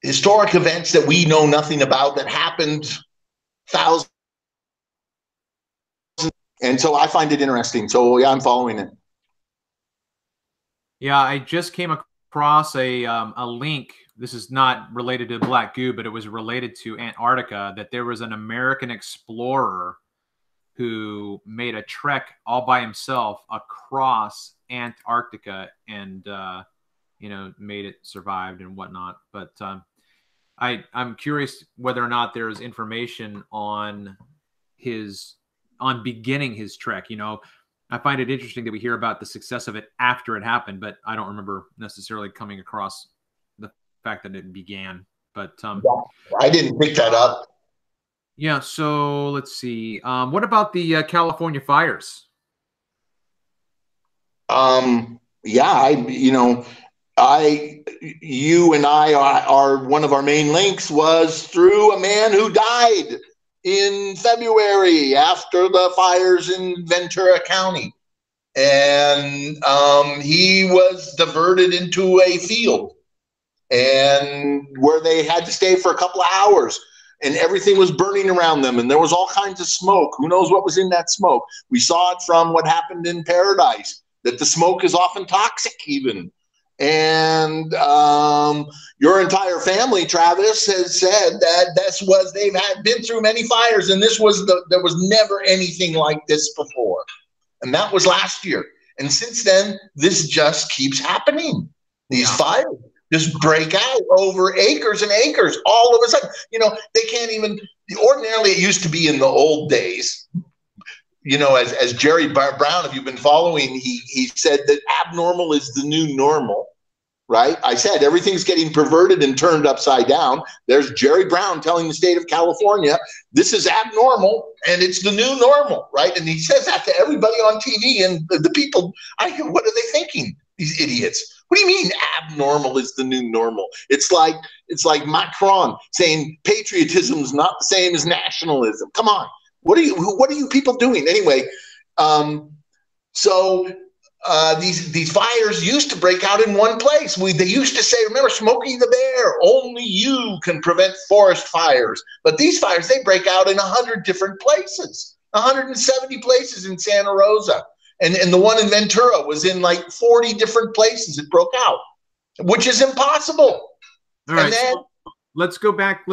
S2: historic events that we know nothing about that happened thousands. And so I find it interesting. So yeah, I'm following it.
S3: Yeah, I just came across a link. This is not related to Black Goo, but it was related to Antarctica, that there was an American explorer who made a trek all by himself across Antarctica and, you know, made it, survived and whatnot. But I'm curious whether or not there's information on beginning his trek. You know, I find it interesting that we hear about the success of it after it happened, but I don't remember necessarily coming across the fact that it began. But
S2: I didn't pick that up.
S3: Yeah, so let's see. What about the California fires?
S2: Yeah, you and I are one of our main links was through a man who died in February after the fires in Ventura County. And he was diverted into a field and where they had to stay for a couple of hours, and everything was burning around them, and there was all kinds of smoke. Who knows what was in that smoke? We saw it from what happened in Paradise, that the smoke is often toxic even. And your entire family, Travis, has said that they've been through many fires, and there was never anything like this before. And that was last year. And since then, this just keeps happening. These fires just break out over acres and acres all of a sudden. You know, they can't even, ordinarily it used to be in the old days, you know, as Jerry Brown, if you've been following, he said that abnormal is the new normal, right? I said everything's getting perverted and turned upside down. There's Jerry Brown telling the state of California, this is abnormal and it's the new normal, right? And he says that to everybody on TV, and the people, what are they thinking, these idiots? What do you mean abnormal is the new normal? It's like Macron saying patriotism is not the same as nationalism. Come on. What are you people doing? Anyway, these fires used to break out in one place. They used to say, remember Smokey the Bear, only you can prevent forest fires. But these fires, they break out in 100 different places, 170 places in Santa Rosa. And the one in Ventura was in like 40 different places it broke out, which is impossible.
S3: All right. So let's go back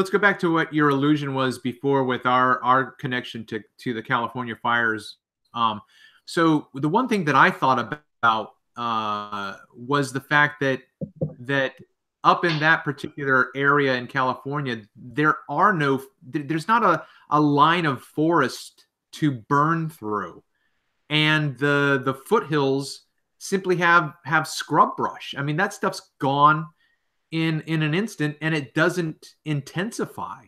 S3: to what your allusion was before with our connection to the California fires. So the one thing that I thought about was the fact that up in that particular area in California, there's not a line of forest to burn through. And the foothills simply have scrub brush. I mean, that stuff's gone in an instant, and it doesn't intensify.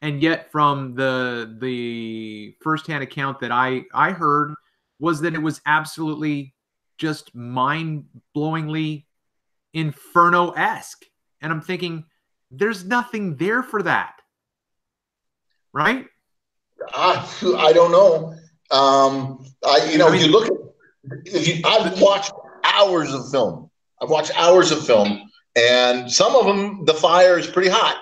S3: And yet from the firsthand account that I heard was that it was absolutely just mind-blowingly Inferno-esque. And I'm thinking, there's nothing there for that. Right?
S2: I don't know. You look at, I've watched hours of film. I've watched hours of film, and some of them, the fire is pretty hot.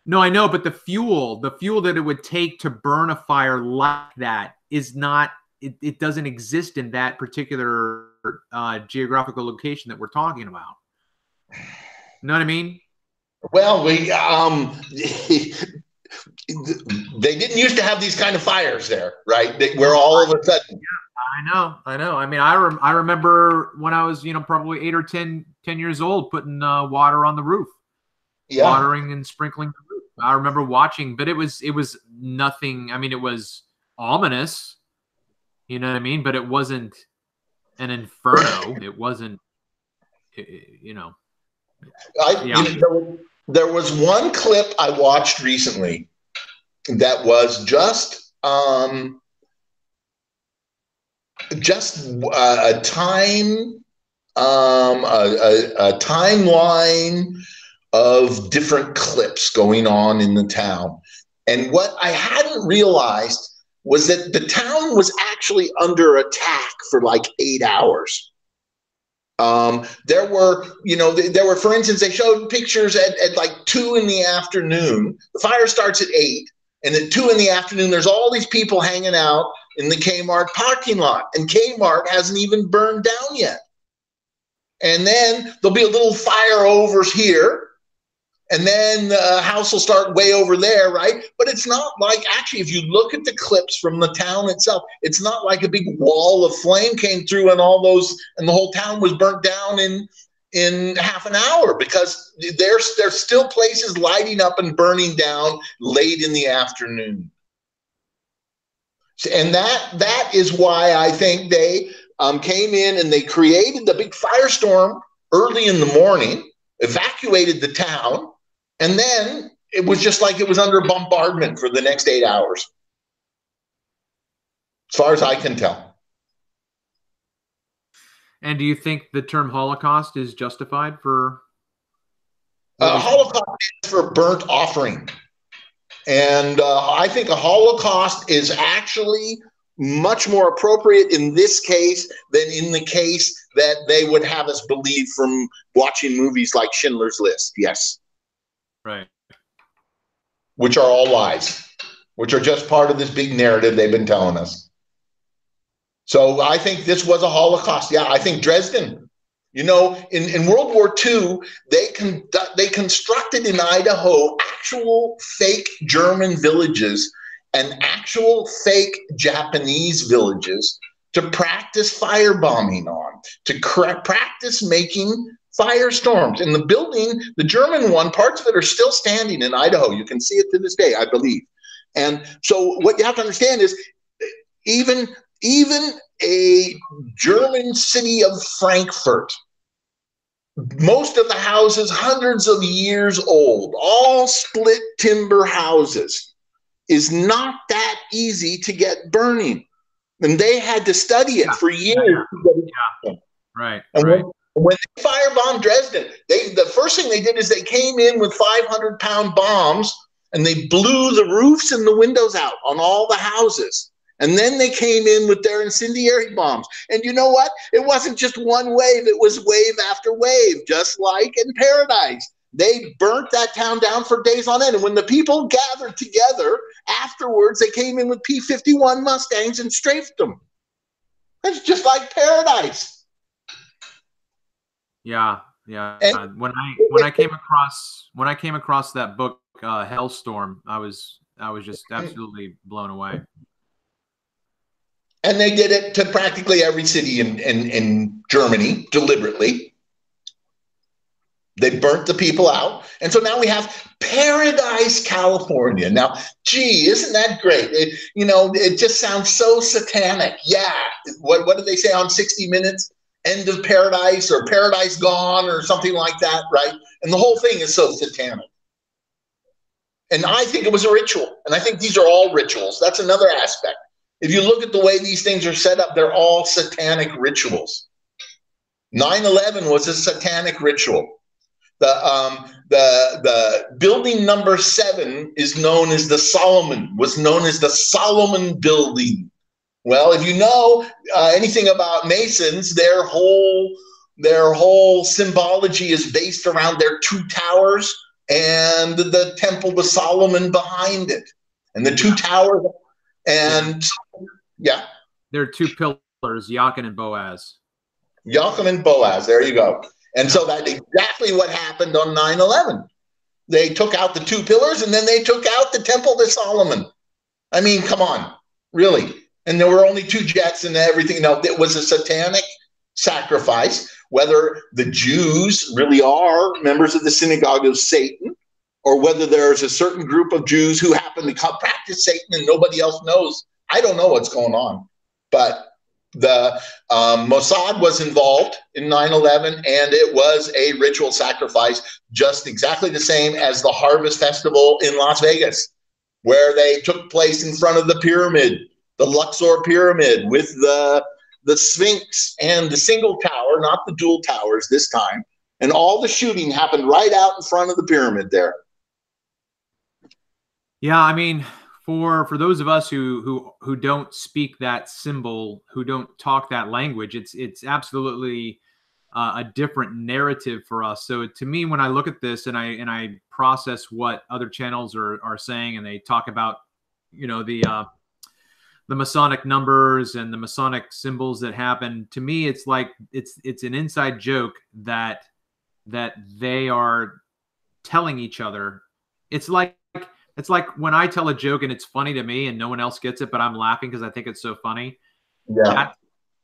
S3: No, I know, but the fuel that it would take to burn a fire like that is not, it doesn't exist in that particular geographical location that we're talking about. You know what I mean?
S2: Well, they didn't used to have these kind of fires there, right? Where all of a sudden.
S3: Yeah, I know. I mean, I remember when I was, probably 8 or 10 years old, putting water on the roof, watering and sprinkling the roof. I remember watching, but it was nothing. I mean, it was ominous, you know what I mean? But it wasn't an inferno. It wasn't,
S2: There was one clip I watched recently that was just a timeline of different clips going on in the town. And what I hadn't realized was that the town was actually under attack for like 8 hours. There were, for instance, they showed pictures at like 2 in the afternoon. The fire starts at 8, and at 2 in the afternoon, there's all these people hanging out in the Kmart parking lot, and Kmart hasn't even burned down yet. And then there'll be a little fire over here, and then the house will start way over there, right? But it's not like, actually, if you look at the clips from the town itself, it's not like a big wall of flame came through and and the whole town was burnt down in half an hour, because there's still places lighting up and burning down late in the afternoon. And that is why I think they came in and they created the big firestorm early in the morning, evacuated the town, and then it was just like it was under bombardment for the next 8 hours, as far as I can tell.
S3: And do you think the term Holocaust is justified for?
S2: Holocaust is for burnt offering. And I think a Holocaust is actually much more appropriate in this case than in the case that they would have us believe from watching movies like Schindler's List. Yes.
S3: Right.
S2: Which are all lies, which are just part of this big narrative they've been telling us. So I think this was a Holocaust. Yeah, I think Dresden. In World War II, they constructed in Idaho actual fake German villages and actual fake Japanese villages to practice firebombing on, to practice making firestorms. In the building, the German one, parts of it are still standing in Idaho. You can see it to this day, I believe. And so what you have to understand is even a German city of Frankfurt, most of the houses, hundreds of years old, all split timber houses, is not that easy to get burning. And they had to study it for years.
S3: Yeah. Right.
S2: And
S3: right.
S2: When they firebombed Dresden, the first thing they did is they came in with 500-pound bombs and they blew the roofs and the windows out on all the houses. And then they came in with their incendiary bombs. And you know what? It wasn't just one wave. It was wave after wave, just like in Paradise. They burnt that town down for days on end. And when the people gathered together afterwards, they came in with P-51 Mustangs and strafed them. It's just like Paradise.
S3: Yeah. When I came across that book, Hellstorm, I was just absolutely blown away.
S2: And they did it to practically every city in Germany deliberetely. They burnt the people out. And so now we have Paradise, California. Now, gee, isn't that great? It just sounds so satanic. Yeah. What did they say on 60 Minutes? End of Paradise or Paradise Gone or something like that, right? And the whole thing is so satanic. And I think it was a ritual. And I think these are all rituals. That's another aspect. If you look at the way these things are set up, they're all satanic rituals. 9/11 was a satanic ritual. The building number 7 is known as the Solomon building. Well, if you know anything about Masons, their whole symbology is based around their 2 towers and the Temple to Solomon behind it, and the 2 towers. And yeah,
S3: there are 2 pillars, Jachin and Boaz.
S2: Jachin and Boaz. There you go. And so that's exactly what happened on 9/11. They took out the 2 pillars, and then they took out the Temple to Solomon. I mean, come on, really? And there were only 2 jets and everything. No, it was a satanic sacrifice. Whether the Jews really are members of the synagogue of Satan, or whether there's a certain group of Jews who happen to practice Satan and nobody else knows, I don't know what's going on. But the Mossad was involved in 9/11, and it was a ritual sacrifice, just exactly the same as the Harvest Festival in Las Vegas, where they took place in front of the pyramid, the Luxor pyramid, with the Sphinx and the single tower, not the dual towers this time. And all the shooting happened right out in front of the pyramid there.
S3: Yeah, I mean, for those of us who don't speak that symbol, who don't talk that language, it's absolutely a different narrative for us. So to me, when I look at this and I process what other channels are saying, and they talk about, you know, the Masonic numbers and the Masonic symbols that happen, to me, it's like it's an inside joke that they are telling each other. It's like when I tell a joke and it's funny to me and no one else gets it, but I'm laughing because I think it's so funny.
S2: Yeah.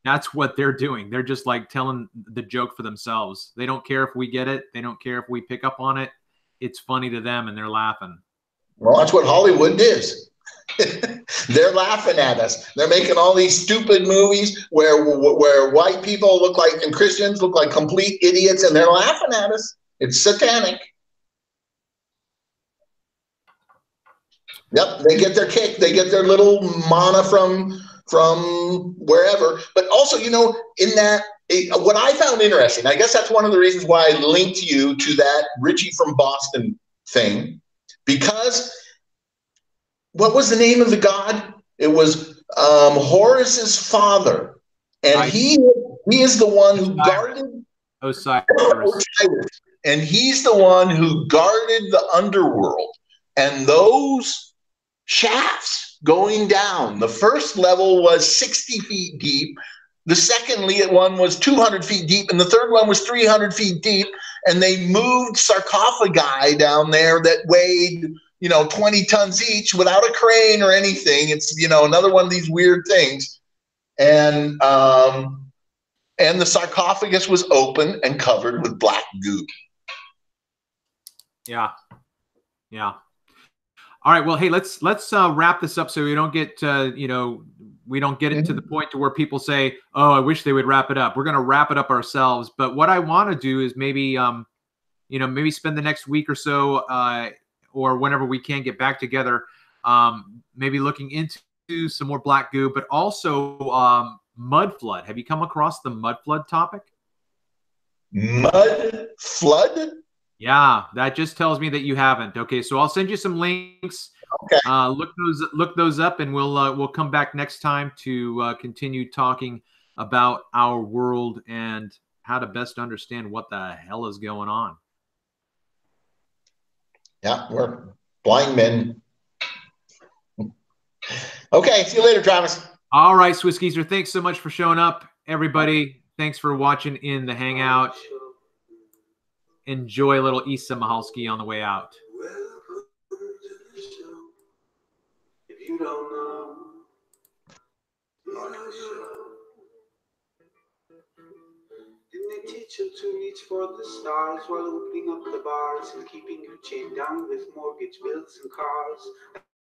S3: That's what they're doing. They're just like telling the joke for themselves. They don't care if we get it. They don't care if we pick up on it. It's funny to them and they're laughing.
S2: Well, that's what Hollywood is. They're laughing at us. They're making all these stupid movies where white people look like, and Christians look like complete idiots, and they're laughing at us. It's satanic. Yep, they get their kick. They get their little mana from wherever. But also, you know, in that, what I found interesting, I guess that's one of the reasons why I linked you to that Richie from Boston thing, because what was the name of the god? It was Horus's father, and he is the one who guarded Osiris, and he's the one who guarded the underworld. And those shafts going down, the first level was 60 feet deep, the second one was 200 feet deep, and the third one was 300 feet deep. And they moved sarcophagi down there that weighed, 20 tons each without a crane or anything. It's, another one of these weird things. And the sarcophagus was open and covered with black goo.
S3: Yeah. Yeah. All right. Well, hey, let's wrap this up so we don't get, we don't get it to the point to where people say, oh, I wish they would wrap it up. We're going to wrap it up ourselves. But what I want to do is maybe, maybe spend the next week or so, or whenever we can get back together, maybe looking into some more black goo, but also mud flood. Have you come across the mud flood topic?
S2: Mud flood?
S3: Yeah, that just tells me that you haven't. Okay, so I'll send you some links.
S2: Okay.
S3: Look those up, and we'll come back next time to continue talking about our world and how to best understand what the hell is going on.
S2: Yeah, we're blind men. Okay, see you later, Travis.
S3: All right, Swiss Geezer, thanks so much for showing up, everybody. Thanks for watching in the Hangout. Enjoy a little Issa Mihalski on the way out.
S1: If you don't know, didn't they teach you to reach for the stars while opening up the bars and keeping you chained down with mortgage bills and cars?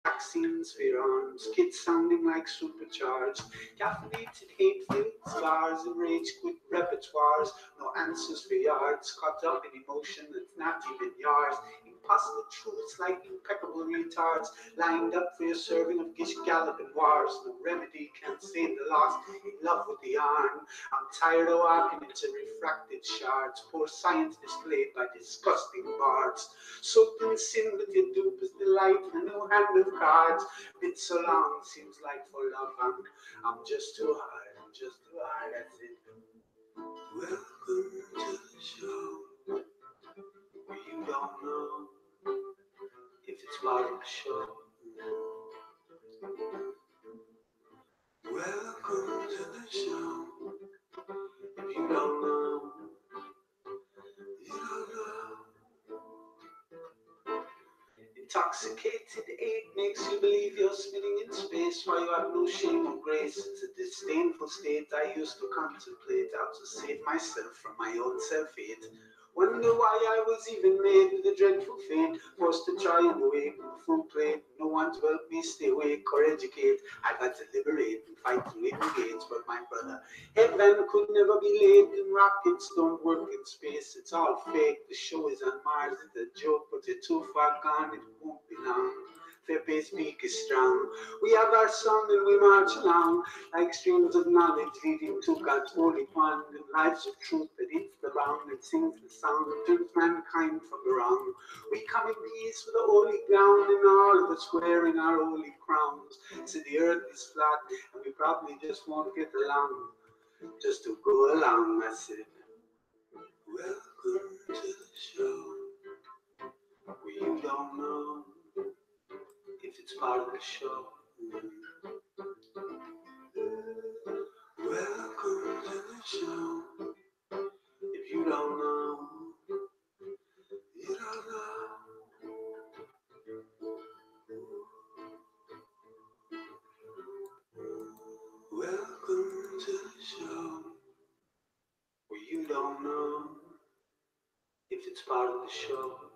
S1: Vaccines, firearms, kids sounding like supercharged, caffeinated, hate-filled scars, enraged with repertoires, no answers for yards, caught up in emotion that's not even yours, impossible truths like impeccable retards, lined up for your serving of Gish Galloping wars, no remedy can save the lost, in love with the yarn, I'm tired of walking into refracted shards, poor science displayed by disgusting bards, soaked in sin with your dupe is delight, a new hand of cards, been so long, seems like for love, I'm just too hard, I'm just too hard, that's it. Welcome to the show, where you don't know if it's part of the show. Welcome to the show, if you don't know, you don't know. Intoxicated aid makes you believe you're spinning in space while you have no shame or grace. It's a disdainful state I used to contemplate how to save myself from my own self-hate. Wonder why I was even made with a dreadful fate, forced to try and awake with a full plate. No one to help me stay awake or educate. I've had to liberate and fight through hidden gates, but my brother, heaven could never be laid, and rockets don't work in space. It's all fake. The show is on Mars. It's a joke, but you're too far gone. It won't be long. Fair Pay's peak is strong. We have our song and we march along like streams of knowledge leading to God's holy pond, and lives of truth that hits the bound and sings the sound that turns mankind from the wrong. We come in peace with the holy ground, and all of us wearing our holy crowns. So the earth is flat, and we probably just won't get along. Just to go along, that's it. Welcome to the show, where you don't know if it's part of the show. Welcome to the show, if you don't know, you don't know. Welcome to the show, where you don't know if it's part of the show.